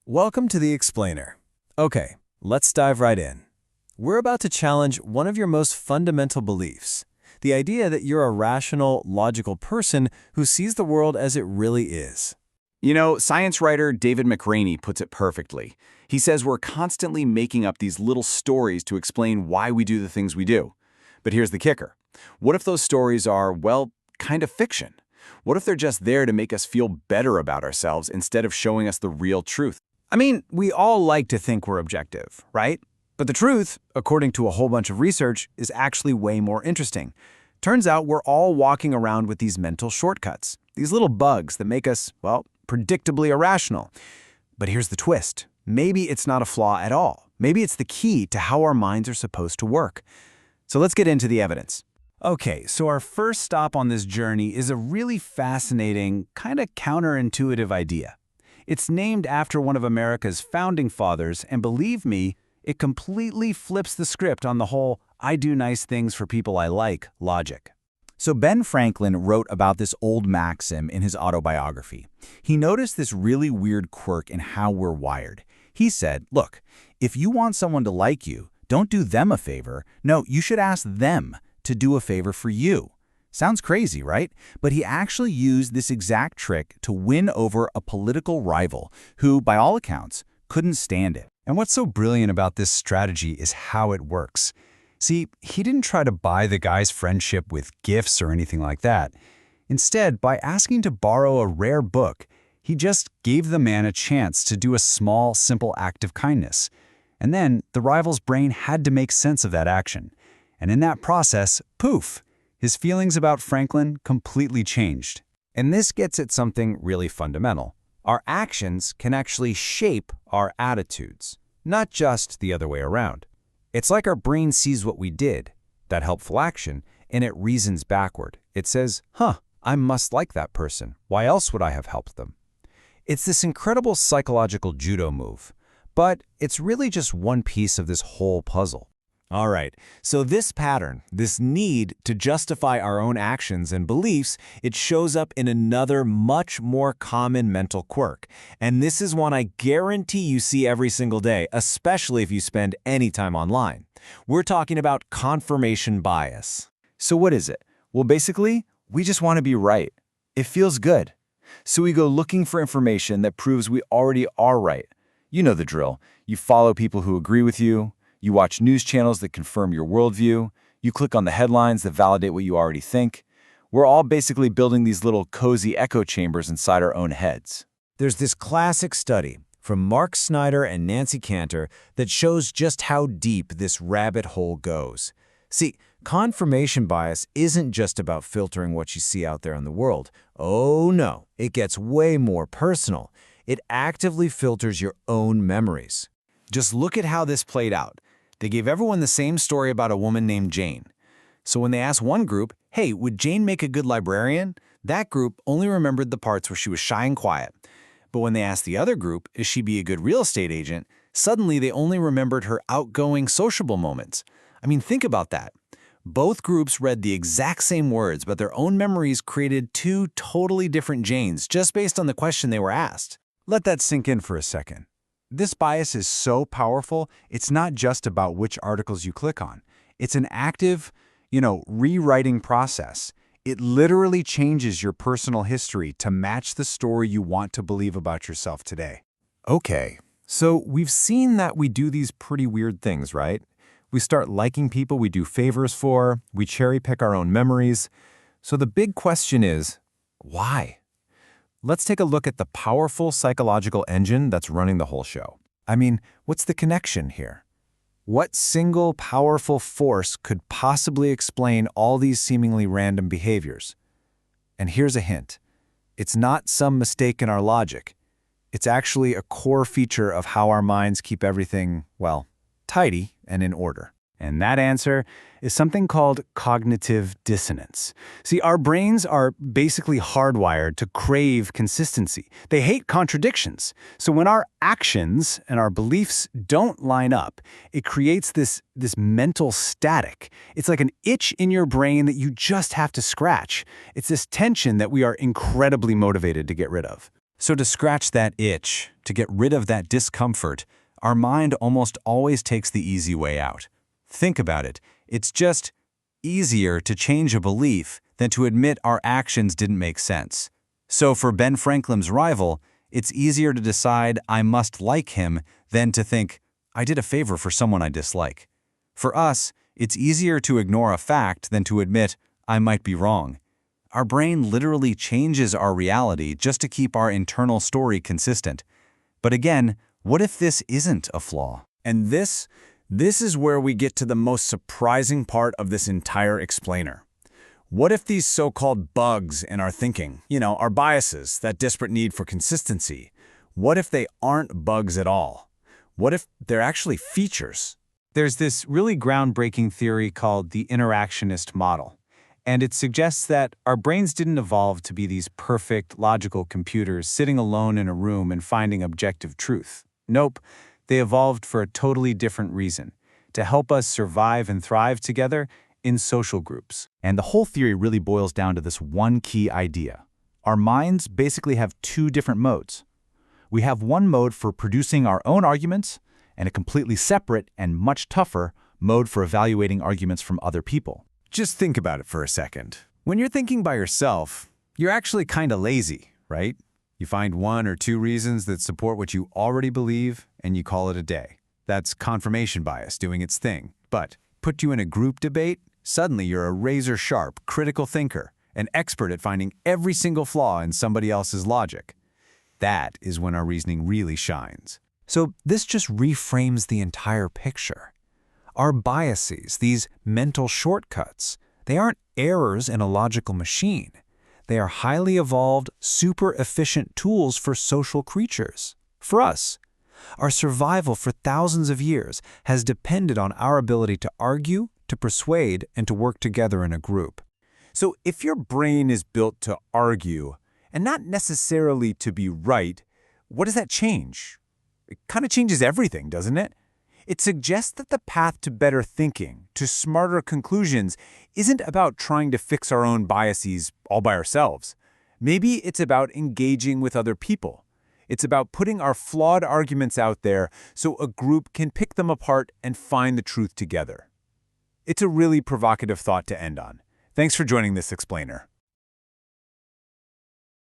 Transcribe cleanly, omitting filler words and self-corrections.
Welcome to The Explainer. Okay, let's dive right in. We're about to challenge one of your most fundamental beliefs, the idea that you're a rational, logical person who sees the world as it really is. You know, science writer David McRaney puts it perfectly. He says we're constantly making up these little stories to explain why we do the things we do. But here's the kicker. What if those stories are, well, kind of fiction? What if they're just there to make us feel better about ourselves instead of showing us the real truth? I mean, we all like to think we're objective, right? But the truth, according to a whole bunch of research, is actually way more interesting. Turns out we're all walking around with these mental shortcuts, these little bugs that make us, well, predictably irrational. But here's the twist. Maybe it's not a flaw at all. Maybe it's the key to how our minds are supposed to work. So let's get into the evidence. Okay, so our first stop on this journey is a really fascinating, kind of counterintuitive idea. It's named after one of America's founding fathers, and believe me, it completely flips the script on the whole "I do nice things for people I like" logic. So Ben Franklin wrote about this old maxim in his autobiography. He noticed this really weird quirk in how we're wired. He said, look, if you want someone to like you, don't do them a favor. No, you should ask them to do a favor for you. Sounds crazy, right? But he actually used this exact trick to win over a political rival who, by all accounts, couldn't stand it. And what's so brilliant about this strategy is how it works. See, he didn't try to buy the guy's friendship with gifts or anything like that. Instead, by asking to borrow a rare book, he just gave the man a chance to do a small, simple act of kindness. And then the rival's brain had to make sense of that action. And in that process, poof, his feelings about Franklin completely changed. And this gets at something really fundamental. Our actions can actually shape our attitudes, not just the other way around. It's like our brain sees what we did, that helpful action, and it reasons backward. It says, I must like that person. Why else would I have helped them? It's this incredible psychological judo move, but it's really just one piece of this whole puzzle. All right, so this pattern, this need to justify our own actions and beliefs, it shows up in another much more common mental quirk. And this is one I guarantee you see every single day, especially if you spend any time online. We're talking about confirmation bias. So what is it? Well, basically, we just want to be right. It feels good. So we go looking for information that proves we already are right. You know the drill. You follow people who agree with you. You watch news channels that confirm your worldview. You click on the headlines that validate what you already think. We're all basically building these little cozy echo chambers inside our own heads. There's this classic study from Mark Snyder and Nancy Cantor that shows just how deep this rabbit hole goes. See, confirmation bias isn't just about filtering what you see out there in the world. Oh no, it gets way more personal. It actively filters your own memories. Just look at how this played out. They gave everyone the same story about a woman named Jane. So when they asked one group, hey, would Jane make a good librarian? That group only remembered the parts where she was shy and quiet. But when they asked the other group, is she be a good real estate agent? Suddenly they only remembered her outgoing, sociable moments. I mean, think about that. Both groups read the exact same words, but their own memories created two totally different Janes just based on the question they were asked. Let that sink in for a second. This bias is so powerful, it's not just about which articles you click on. It's an active, rewriting process. It literally changes your personal history to match the story you want to believe about yourself today. Okay, so we've seen that we do these pretty weird things, right? We start liking people we do favors for, we cherry pick our own memories. So the big question is, why? Let's take a look at the powerful psychological engine that's running the whole show. I mean, what's the connection here? What single powerful force could possibly explain all these seemingly random behaviors? And here's a hint. It's not some mistake in our logic. It's actually a core feature of how our minds keep everything, well, tidy and in order. And that answer is something called cognitive dissonance. See, our brains are basically hardwired to crave consistency. They hate contradictions. So when our actions and our beliefs don't line up, it creates this mental static. It's like an itch in your brain that you just have to scratch. It's this tension that we are incredibly motivated to get rid of. So to scratch that itch, to get rid of that discomfort, our mind almost always takes the easy way out. Think about it. It's just easier to change a belief than to admit our actions didn't make sense. So for Ben Franklin's rival, it's easier to decide I must like him than to think I did a favor for someone I dislike. For us, it's easier to ignore a fact than to admit I might be wrong. Our brain literally changes our reality just to keep our internal story consistent. But again, what if this isn't a flaw? And this is where we get to the most surprising part of this entire explainer. What if these so-called bugs in our thinking, our biases, that desperate need for consistency, what if they aren't bugs at all? What if they're actually features? There's this really groundbreaking theory called the Interactionist Model, and it suggests that our brains didn't evolve to be these perfect, logical computers sitting alone in a room and finding objective truth. Nope, they evolved for a totally different reason, to help us survive and thrive together in social groups. And the whole theory really boils down to this one key idea. Our minds basically have two different modes. We have one mode for producing our own arguments, and a completely separate and much tougher mode for evaluating arguments from other people. Just think about it for a second. When you're thinking by yourself, you're actually kind of lazy, right? You find one or two reasons that support what you already believe, and you call it a day. That's confirmation bias doing its thing. But put you in a group debate, suddenly you're a razor-sharp, critical thinker, an expert at finding every single flaw in somebody else's logic. That is when our reasoning really shines. So this just reframes the entire picture. Our biases, these mental shortcuts, they aren't errors in a logical machine. They are highly evolved, super efficient tools for social creatures. For us, our survival for thousands of years has depended on our ability to argue, to persuade, and to work together in a group. So if your brain is built to argue, and not necessarily to be right, what does that change? It kind of changes everything, doesn't it? It suggests that the path to better thinking, to smarter conclusions, isn't about trying to fix our own biases all by ourselves. Maybe it's about engaging with other people. It's about putting our flawed arguments out there so a group can pick them apart and find the truth together. It's a really provocative thought to end on. Thanks for joining this explainer.